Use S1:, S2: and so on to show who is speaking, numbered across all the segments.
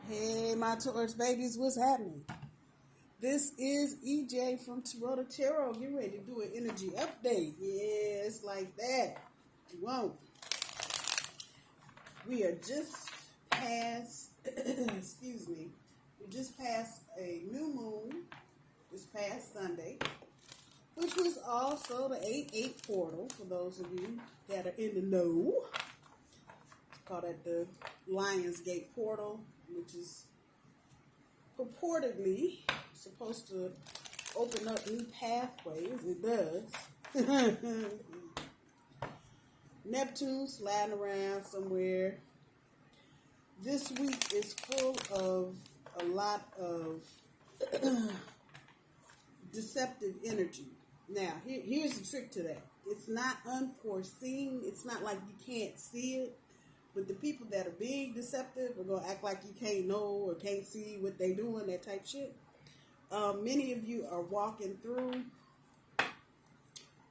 S1: Hey, my Taurus babies, what's happening? This is EJ from Torino Tarot. Get ready to do an energy update. Yeah, it's like that. You won't. We are just past, excuse me, we just passed a new moon this past Sunday, which was also the 8/8 portal for those of you that are in the know. It's called at the Lionsgate portal, which is purportedly supposed to open up new pathways. It does. Neptune sliding around somewhere. This week is full of a lot of deceptive energy. Now, here's the trick to that. It's not unforeseen. It's not like you can't see it. But the people that are being deceptive are going to act like you can't know or can't see what they doing, that type shit. Many of you are walking through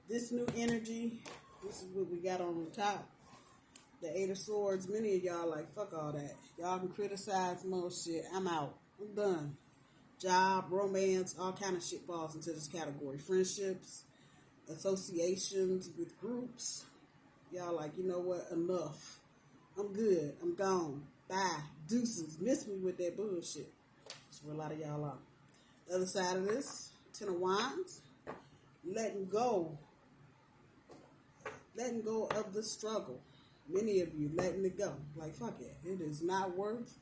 S1: this new energy. This is what we got on the top. The Eight of Swords. Many of y'all like, fuck all that. Y'all can criticize most shit. I'm out. I'm done. Job, romance, all kind of shit falls into this category. Friendships, associations with groups. Y'all like, you know what? Enough. I'm good. I'm gone. Bye. Deuces. Miss me with that bullshit. That's where a lot of y'all are. The other side of this, Ten of Wands. Letting go. Letting go of the struggle. Many of you letting it go. Like, fuck it. It is not worth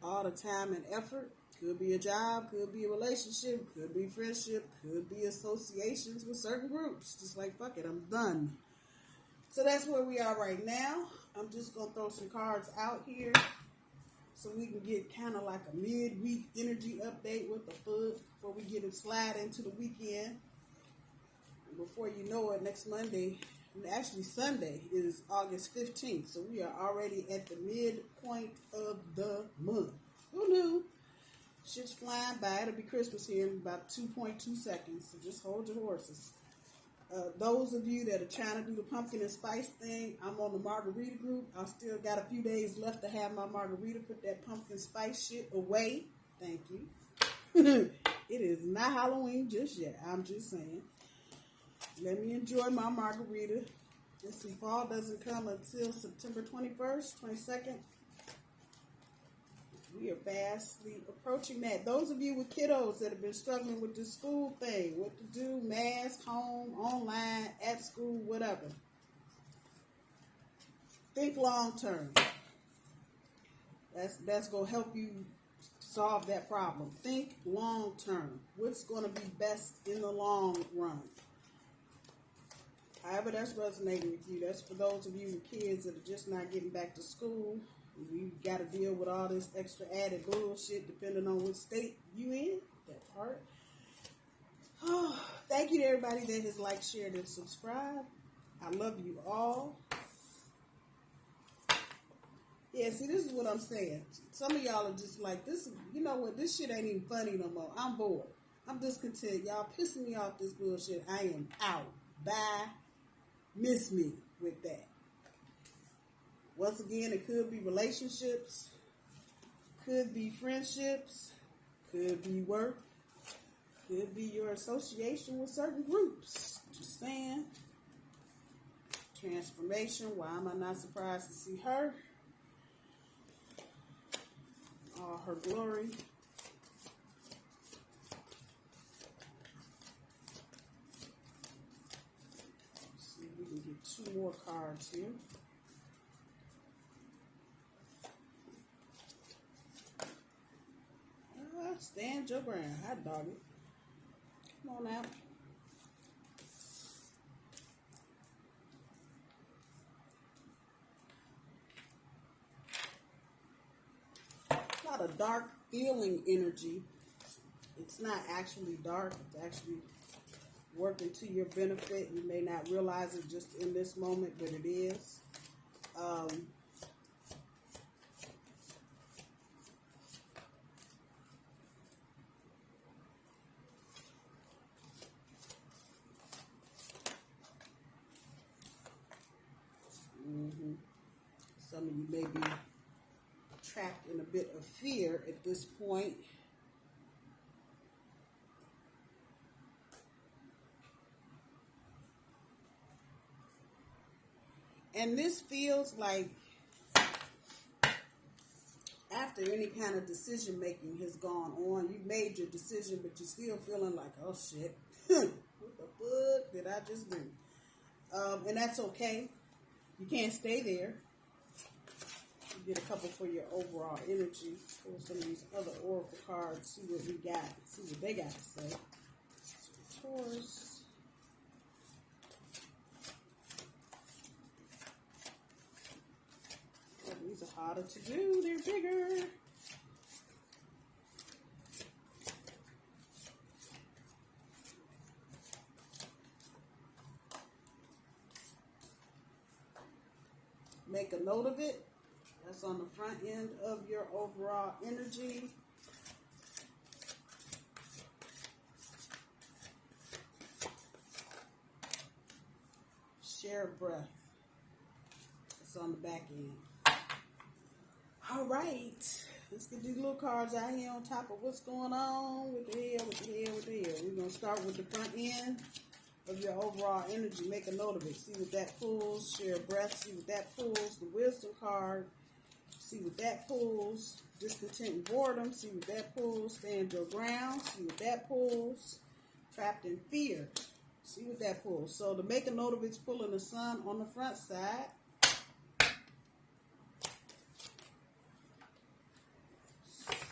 S1: all the time and effort. Could be a job. Could be a relationship. Could be friendship. Could be associations with certain groups. Just like, fuck it. I'm done. So that's where we are right now. I'm just going to throw some cards out here so we can get kind of like a mid-week energy update with the foot before we get it slide into the weekend. And before you know it, next Monday, actually Sunday, is August 15th. So we are already at the midpoint of the month. Who knew? Shit's flying by. It'll be Christmas here in about 2.2 seconds. So just hold your horses. Those of you that are trying to do the pumpkin and spice thing, I'm on the margarita group. I still got a few days left to have my margarita. Put that pumpkin spice shit away. Thank you. It is not Halloween just yet. I'm just saying. Let me enjoy my margarita. Let's see, fall doesn't come until September 21st, 22nd. We are fastly approaching that. Those of you with kiddos that have been struggling with this school thing, what to do, mask, home, online, at school, whatever. Think long term. That's going to help you solve that problem. Think long term. What's going to be best in the long run? However that's resonating with you. That's for those of you with kids that are just not getting back to school. You got to deal with all this extra added bullshit depending on what state you in. That part. Oh, thank you to everybody that has liked, shared, and subscribed. I love you all. Yeah, see, this is what I'm saying. Some of y'all are just like, this. You know what? This shit ain't even funny no more. I'm bored. I'm discontent. Y'all pissing me off this bullshit. I am out. Bye. Miss me with that. Once again, it could be relationships, could be friendships, could be work, could be your association with certain groups. Just saying. Transformation. Why am I not surprised to see her? All her glory. Let's see if we can get 2 more cards here. Stand your ground. Hot dog it. Come on out. A lot of dark feeling energy. It's not actually dark. It's actually working to your benefit. You may not realize it just in this moment, but it is. Some of you may be trapped in a bit of fear at this point. And this feels like after any kind of decision making has gone on, you've made your decision, but you're still feeling like, oh shit, what the fuck did I just do? And that's okay. You can't stay there. You get a couple for your overall energy. Pull some of these other oracle cards, see what we got, see what they got to say. Taurus. These are harder to do. They're bigger. Make a note of it. That's on the front end of your overall energy. Share breath. It's on the back end. All right, let's get these little cards out here on top of what's going on with the hell, with the hell, with the hell. We're going to start with the front end of your overall energy. Make a note of it. See what that pulls. Share breath. See what that pulls. The wisdom card. See what that pulls. Discontent and boredom. See what that pulls. Stand your ground. See what that pulls. Trapped in fear. See what that pulls. So to make a note of it's pulling the sun on the front side.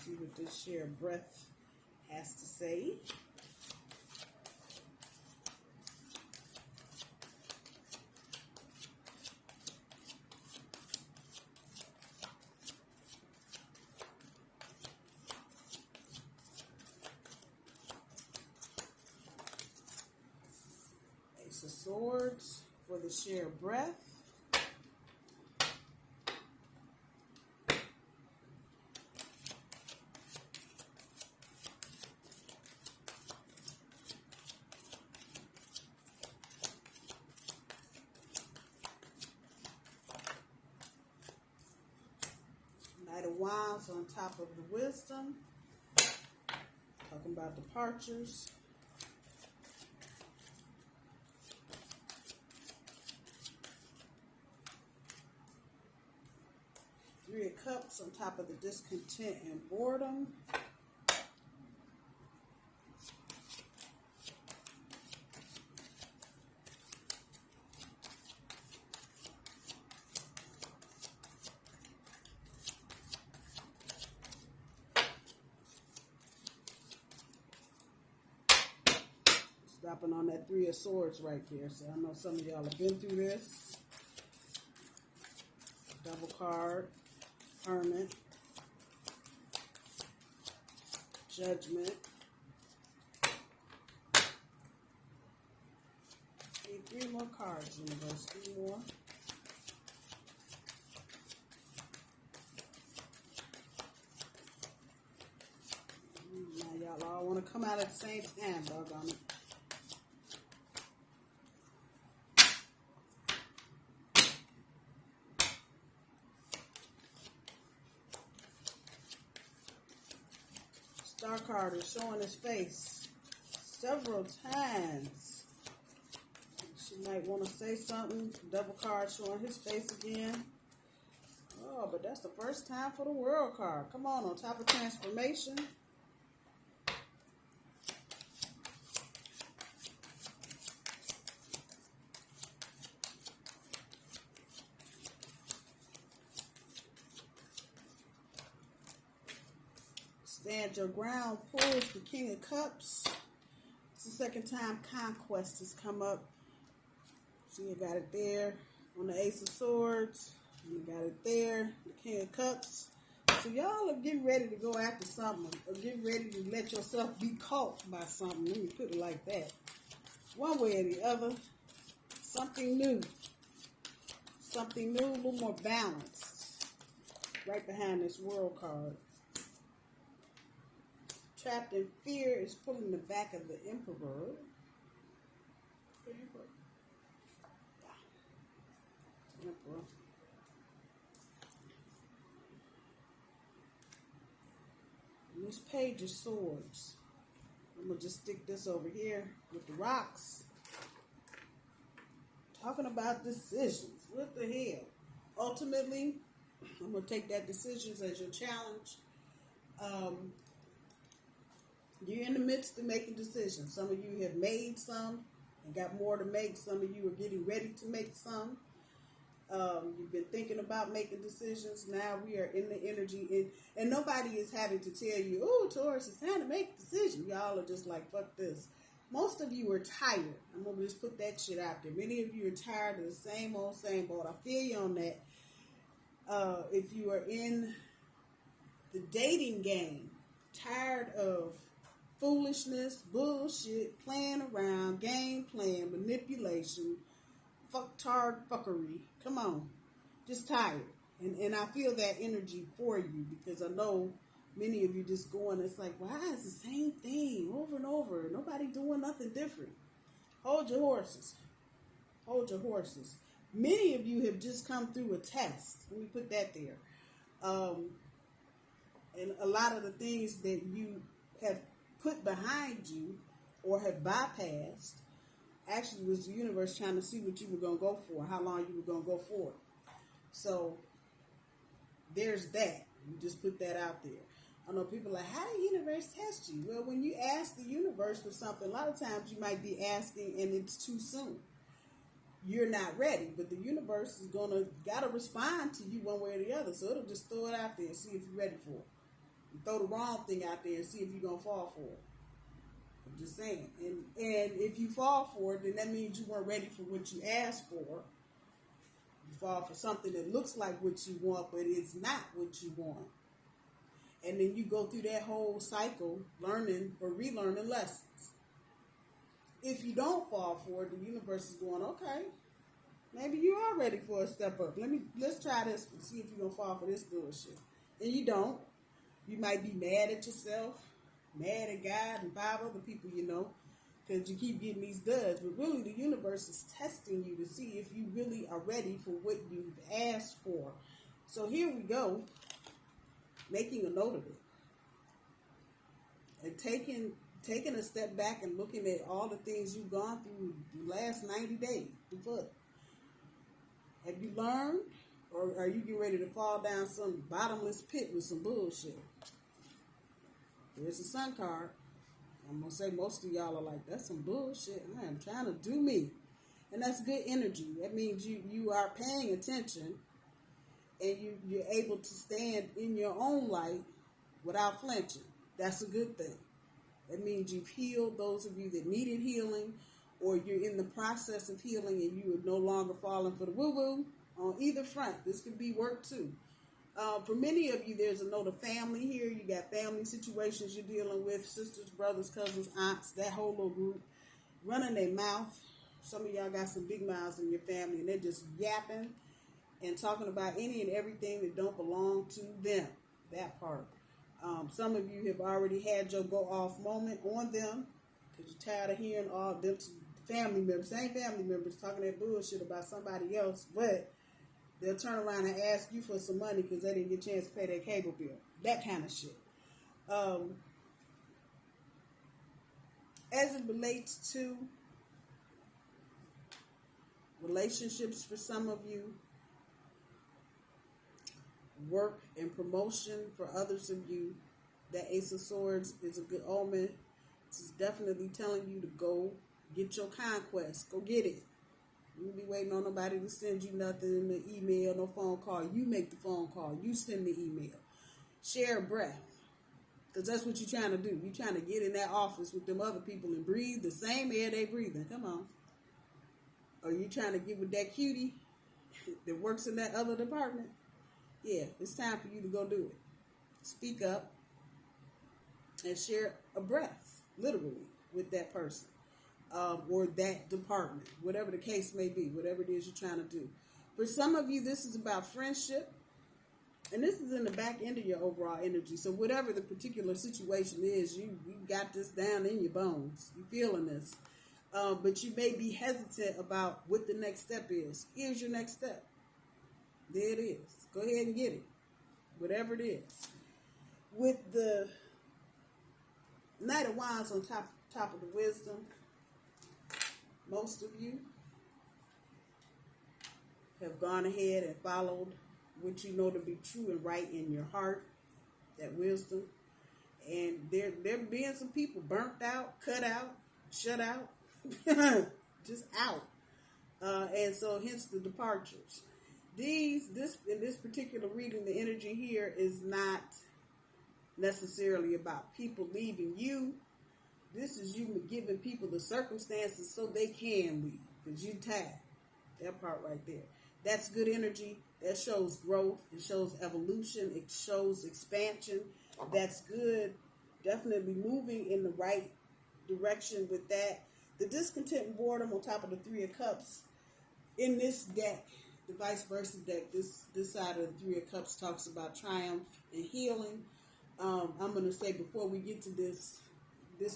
S1: See what this share breath has to say. Ace of Swords for the share breath. Knight of Wands on top of the wisdom. Talking about departures. Three of Cups on top of the discontent and boredom. Stopping on that Three of Swords right there. So I know some of y'all have been through this. Double card. Hermit. Judgment. Need 3 more cards, universe. 3 more. Now y'all all want to come out at the same time, doggone it. Star card is showing his face several times. She might want to say something. Double card showing his face again. Oh, but that's the first time for the World card. Come on top of transformation. Stand your ground pulls the King of Cups. It's the second time Conquest has come up. See, you got it there on the Ace of Swords. You got it there, the King of Cups. So y'all are getting ready to go after something, or getting ready to let yourself be caught by something. Let me put it like that. One way or the other, something new. Something new, a little more balanced. Right behind this World card. Trapped in fear is pulling the back of the Emperor. Emperor. this Page of Swords. I'm going to just stick this over here with the rocks. Talking about decisions. What the hell? Ultimately, I'm going to take that decisions as your challenge. You're in the midst of making decisions. Some of you have made some and got more to make. Some of you are getting ready to make some. You've been thinking about making decisions. Now we are in the energy. And nobody is having to tell you, oh, Taurus, it's time to make a decision. Y'all are just like, fuck this. Most of you are tired. I'm going to just put that shit out there. Many of you are tired of the same old boat. I feel you on that. If you are in the dating game, tired of foolishness, bullshit, playing around, game playing, manipulation, fucktard fuckery. Come on. Just tired. And I feel that energy for you because I know many of you just going, it's like, why is the same thing over and over? Nobody doing nothing different. Hold your horses. Hold your horses. Many of you have just come through a test. Let me put that there. And a lot of the things that you have put behind you or have bypassed actually was the universe trying to see what you were going to go for, how long you were going to go for. So there's that. You just put that out there. I know people are like, how the universe test you? Well, when you ask the universe for something, a lot of times you might be asking and it's too soon. You're not ready, but the universe is gotta respond to you one way or the other. So it'll just throw it out there and see if you're ready for it. And throw the wrong thing out there and see if you're gonna fall for it. I'm just saying. And if you fall for it, then that means you weren't ready for what you asked for. You fall for something that looks like what you want, but it's not what you want. And then you go through that whole cycle, learning or relearning lessons. If you don't fall for it, the universe is going, okay, maybe you are ready for a step up. Let's try this and see if you're gonna fall for this bullshit. And you don't. You might be mad at yourself, mad at God and 5 other people you know, because you keep getting these duds. But really, the universe is testing you to see if you really are ready for what you've asked for. So here we go, making a note of it. And taking a step back and looking at all the things you've gone through the last 90 days. Have you learned? Or are you getting ready to fall down some bottomless pit with some bullshit? There's a sun card. I'm going to say most of y'all are like, that's some bullshit. I am trying to do me. And that's good energy. That means you are paying attention and you're able to stand in your own light without flinching. That's a good thing. That means you've healed those of you that needed healing, or you're in the process of healing and you are no longer falling for the woo-woo on either front. This could be work too. For many of you, there's a note of family here. You got family situations you're dealing with, sisters, brothers, cousins, aunts, that whole little group running their mouth. Some of y'all got some big mouths in your family and they're just yapping and talking about any and everything that don't belong to them. That part. Some of you have already had your go-off moment on them because you're tired of hearing all them family members, same family members talking that bullshit about somebody else, but they'll turn around and ask you for some money because they didn't get a chance to pay their cable bill. That kind of shit. As it relates to relationships for some of you, work and promotion for others of you, that Ace of Swords is a good omen. It's definitely telling you to go get your conquest. Go get it. You won't be waiting on nobody to send you nothing in the email, no phone call. You make the phone call. You send the email. Share a breath. Because that's what you're trying to do. You're trying to get in that office with them other people and breathe the same air they breathing. Come on. Or you trying to get with that cutie that works in that other department? Yeah, it's time for you to go do it. Speak up and share a breath, literally, with that person or that department, whatever the case may be, whatever it is you're trying to do. For some of you, this is about friendship, and this is in the back end of your overall energy. So whatever the particular situation is, you got this down in your bones. You're feeling this. But you may be hesitant about what the next step is. Here's your next step. There it is. Go ahead and get it. Whatever it is. With the Knight of Wands on top of the wisdom. Most of you have gone ahead and followed what you know to be true and right in your heart, that wisdom. And there being some people burnt out, cut out, shut out, just out. And so hence the departures. In this particular reading, the energy here is not necessarily about people leaving you. This is you giving people the circumstances so they can leave, because you tired. That part right there. That's good energy. That shows growth. It shows evolution. It shows expansion. That's good. Definitely moving in the right direction with that. The discontent and boredom on top of the Three of Cups. In this deck, the VICEVERSA deck, this side of the Three of Cups talks about triumph and healing. I'm going to say before we get to this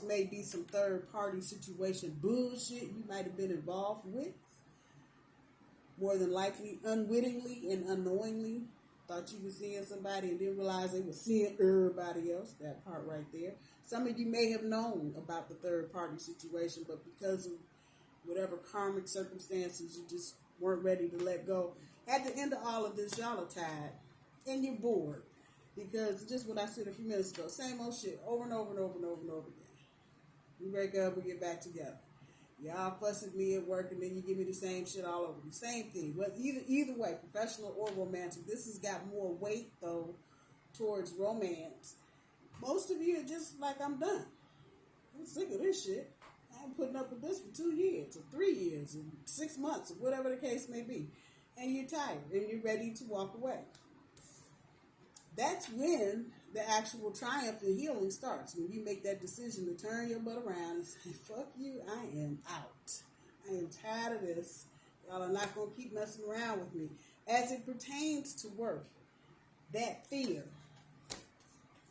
S1: may be some third party situation bullshit you might have been involved with. More than likely, unwittingly and unknowingly. Thought you were seeing somebody and didn't realize they were seeing everybody else. That part right there. Some of you may have known about the third party situation, but because of whatever karmic circumstances, you just weren't ready to let go. At the end of all of this, y'all are tired and you're bored. Because just what I said a few minutes ago, same old shit over and over and over and over and over again. We break up, we get back together. Y'all fuss at me at work and then you give me the same shit all over. The same thing. Well, either way, professional or romantic, this has got more weight, though, towards romance. Most of you are just like, I'm done. I'm sick of this shit. I'm putting up with this for 2 years or 3 years or 6 months or whatever the case may be. And you're tired and you're ready to walk away. That's when the actual triumph and healing starts. When you make that decision to turn your butt around and say, fuck you, I am out. I am tired of this. Y'all are not going to keep messing around with me. As it pertains to work, that fear,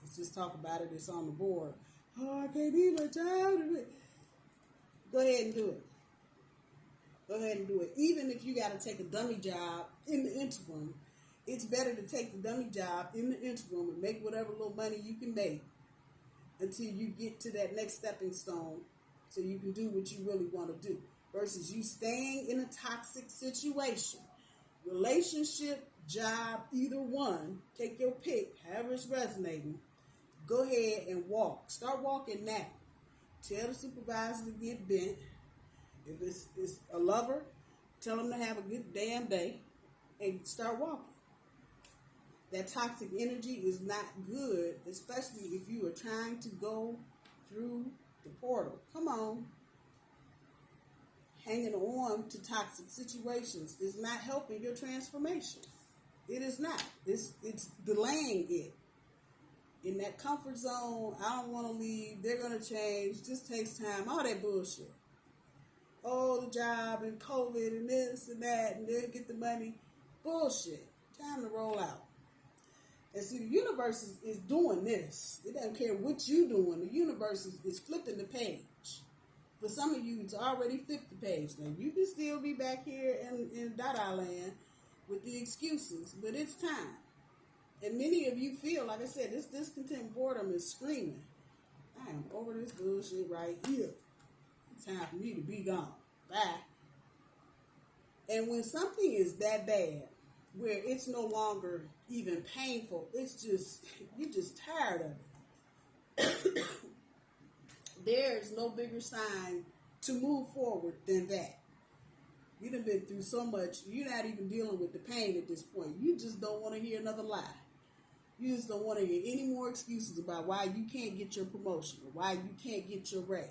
S1: let's just talk about it, it's on the board. Oh, I can't leave my job. Go ahead and do it. Go ahead and do it. Even if you got to take a dummy job in the interim, it's better to take the dummy job in the interim and make whatever little money you can make until you get to that next stepping stone so you can do what you really want to do versus you staying in a toxic situation. Relationship, job, either one, take your pick, however it's resonating. Go ahead and walk. Start walking now. Tell the supervisor to get bent. If it's a lover, tell them to have a good damn day and start walking. That toxic energy is not good, especially if you are trying to go through the portal. Come on. Hanging on to toxic situations is not helping your transformation. It is not. It's delaying it. In that comfort zone, I don't want to leave, they're going to change, just takes time, all that bullshit. Oh, the job and COVID and this and that, and they'll get the money. Bullshit. Time to roll out. And see, the universe is doing this. It doesn't care what you're doing. The universe is flipping the page. For some of you, it's already flipped the page. Now, you can still be back here in Dada land with the excuses, but it's time. And many of you feel, like I said, this discontent boredom is screaming. I am over this bullshit right here. It's time for me to be gone. Bye. And when something is that bad, where it's no longer even painful, it's just, you're just tired of it. There's no bigger sign to move forward than that. You done been through so much, you're not even dealing with the pain at this point. You just don't want to hear another lie. You just don't want to hear any more excuses about why you can't get your promotion, or why you can't get your raise,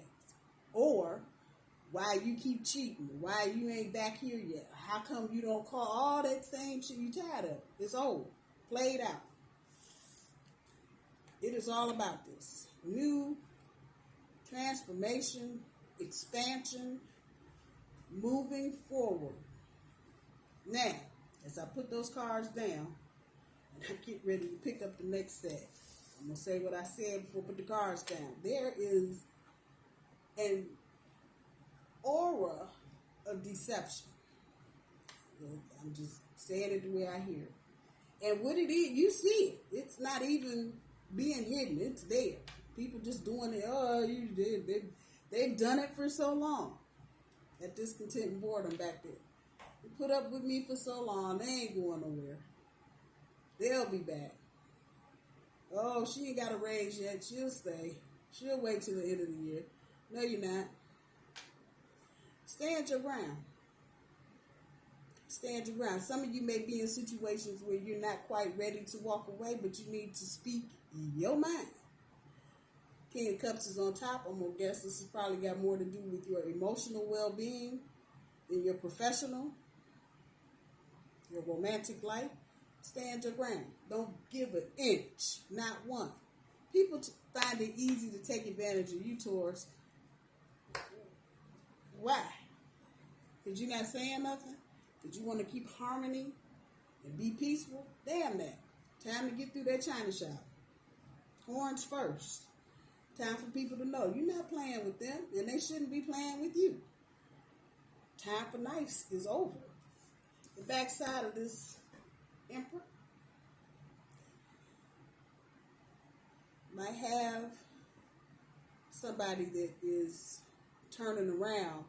S1: or why you keep cheating, or why you ain't back here yet. How come you don't call? All that same shit you tired of. It's old. Played out. It is all about this. New transformation, expansion, moving forward. Now, as I put those cards down, and I get ready to pick up the next set, I'm going to say what I said before I put the cards down. There is an aura of deception. I'm just saying it the way I hear it. And what it is, you see it. It's not even being hidden. It's there. People just doing it. Oh, they've done it for so long. That discontent and boredom back there. They put up with me for so long. They ain't going nowhere. They'll be back. Oh, she ain't got a raise yet. She'll stay. She'll wait till the end of the year. No, you're not. Stand your ground. Stand your ground. Some of you may be in situations where you're not quite ready to walk away, but you need to speak your mind. King of Cups is on top. I'm going to guess this has probably got more to do with your emotional well-being than your professional, your romantic life. Stand your ground. Don't give an inch, not one. People find it easy to take advantage of you, Taurus. Why? Because you're not saying nothing? Because you want to keep harmony and be peaceful? Damn that. Time to get through that china shop. Horns first. Time for people to know you're not playing with them, and they shouldn't be playing with you. Time for nice is over. The backside of this Emperor might have somebody that is turning around,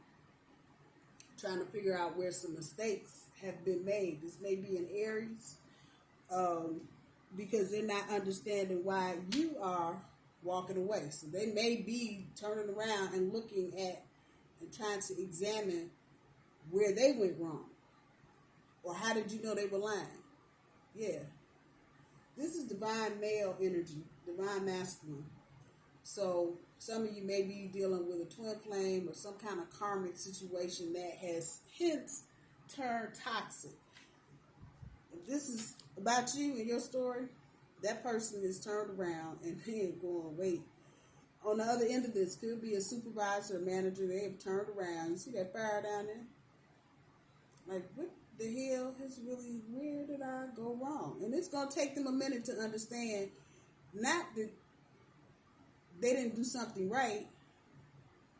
S1: trying to figure out where some mistakes have been made. This may be an Aries, because they're not understanding why you are walking away. So they may be turning around and looking at and trying to examine where they went wrong. Or how did you know they were lying? Yeah. This is divine male energy, divine masculine. So some of you may be dealing with a twin flame or some kind of karmic situation that has hence turned toxic. If this is about you and your story, that person is turned around and then going, wait. On the other end of this could be a supervisor or manager. They have turned around. You see that fire down there? Like, what the hell is really, where did I go wrong? And it's going to take them a minute to understand, not that they didn't do something right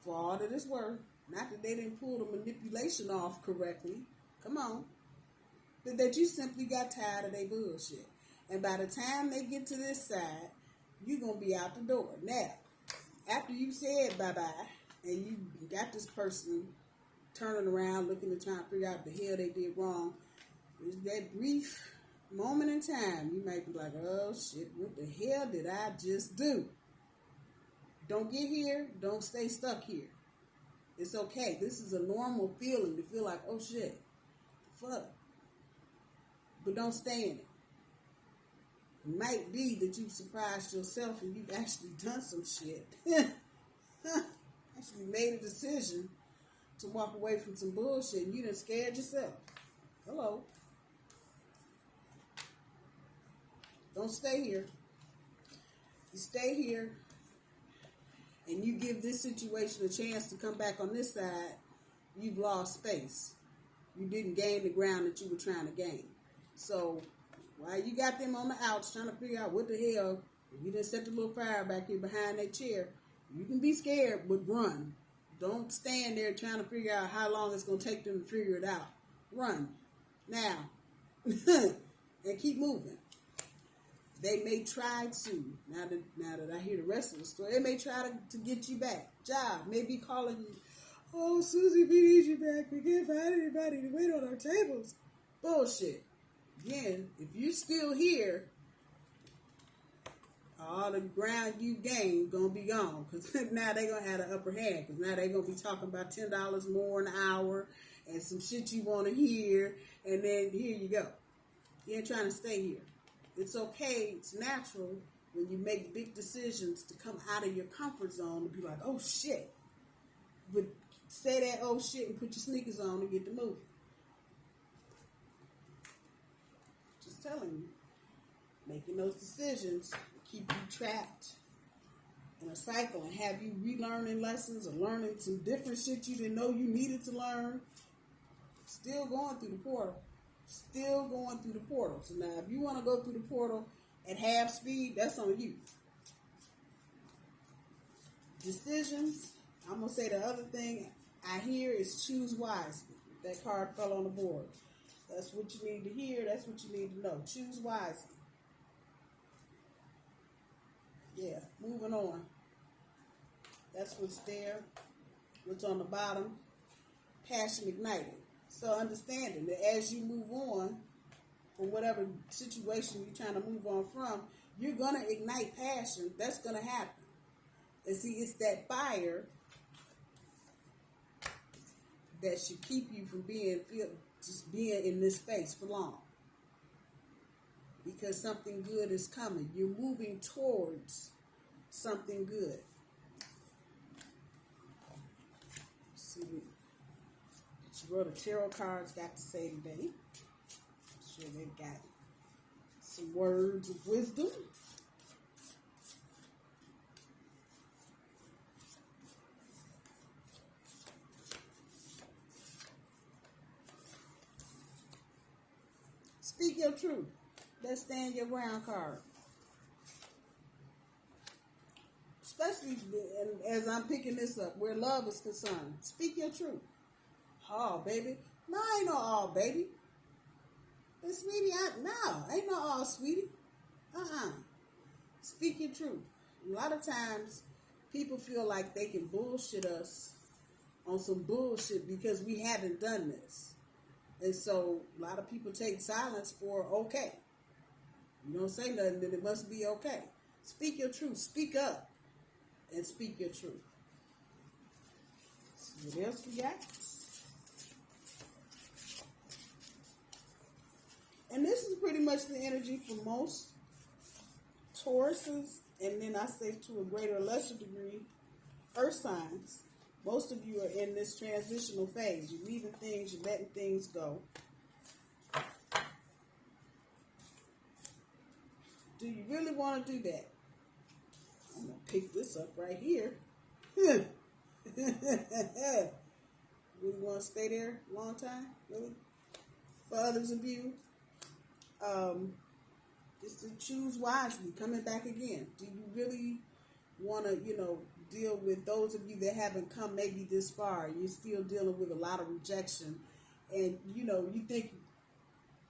S1: for all that it's worth, not that they didn't pull the manipulation off correctly, come on, but that you simply got tired of their bullshit. And by the time they get to this side, you're going to be out the door. Now, after you said bye-bye, and you got this person turning around, looking to try and figure out the hell they did wrong, is that brief moment in time, you might be like, oh shit, what the hell did I just do? Don't get here, don't stay stuck here. It's okay. This is a normal feeling to feel like, oh shit, fuck. But don't stay in it. It might be that you've surprised yourself and you've actually done some shit. Actually made a decision to walk away from some bullshit and you done scared yourself. Hello. Don't stay here. You stay here and you give this situation a chance to come back on this side, you've lost space. You didn't gain the ground that you were trying to gain. So while you got them on the outs trying to figure out what the hell, if you didn't set the little fire back here behind that chair, you can be scared, but run. Don't stand there trying to figure out how long it's going to take them to figure it out. Run. Now. And keep moving. They may try to, now that I hear the rest of the story, they may try to get you back. Job may be calling you, oh, Susie, we need you back. We can't find anybody to wait on our tables. Bullshit. Again, if you're still here, all the ground you gained gonna be gone, because now they're gonna have the upper hand, because now they're gonna be talking about $10 more an hour and some shit you want to hear, and then here you go. You ain't trying to stay here. It's okay, it's natural when you make big decisions to come out of your comfort zone to be like, oh shit, but say that oh shit and put your sneakers on and get to moving. Just telling you, making those decisions keep you trapped in a cycle and have you relearning lessons or learning some different shit you didn't know you needed to learn. Still going through the portal. Still going through the portal. So now if you want to go through the portal at half speed, that's on you. Decisions. I'm going to say the other thing I hear is choose wisely. That card fell on the board. That's what you need to hear. That's what you need to know. Choose wisely. Yeah, move moving on. That's what's there. What's on the bottom. Passion ignited. So understanding that as you move on from whatever situation you're trying to move on from, you're going to ignite passion. That's going to happen. And see, it's that fire that should keep you from being in this space for long. Because something good is coming. You're moving towards something good. Let's see what the tarot cards got to say today. I'm sure they've got some words of wisdom. Speak your truth. Let's stand your ground card. Especially as I'm picking this up, where love is concerned. Speak your truth. Oh, baby. No, ain't no all, baby. But sweetie, ain't no all, sweetie. Speak your truth. A lot of times, people feel like they can bullshit us on some bullshit because we haven't done this. And so, a lot of people take silence for okay. You don't say nothing, then it must be okay. Speak your truth. Speak up. And speak your truth. Let's see what else we got. And this is pretty much the energy for most Tauruses, and then I say to a greater or lesser degree, earth signs. Most of you are in this transitional phase. You're leaving things, you're letting things go. Do you really want to do that? I'm going to pick this up right here. Really want to stay there a long time? Really? For others of you, just to choose wisely, coming back again. Do you really want to, deal with those of you that haven't come maybe this far? You're still dealing with a lot of rejection, and, you think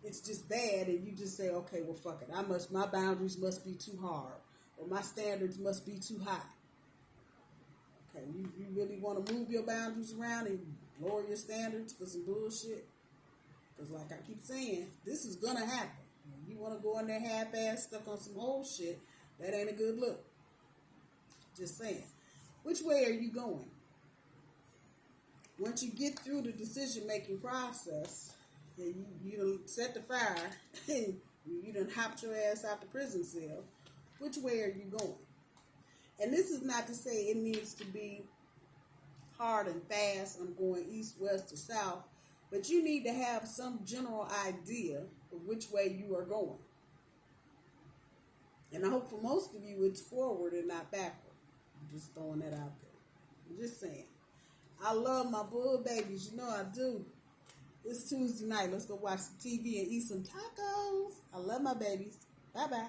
S1: it's just bad, and you just say, okay, well, fuck it. My boundaries must be too hard, or my standards must be too high. Okay, you really want to move your boundaries around and lower your standards for some bullshit? Because like I keep saying, this is going to happen. You want to go in there half-ass stuck on some whole shit, that ain't a good look. Just saying. Which way are you going? Once you get through the decision-making process, and you done set the fire, and you done hopped your ass out the prison cell, which way are you going? And this is not to say it needs to be hard and fast. I'm going east, west, or south. But you need to have some general idea of which way you are going. And I hope for most of you it's forward and not backward. I'm just throwing that out there. I'm just saying. I love my bull babies. You know I do. It's Tuesday night. Let's go watch some TV and eat some tacos. I love my babies. Bye-bye.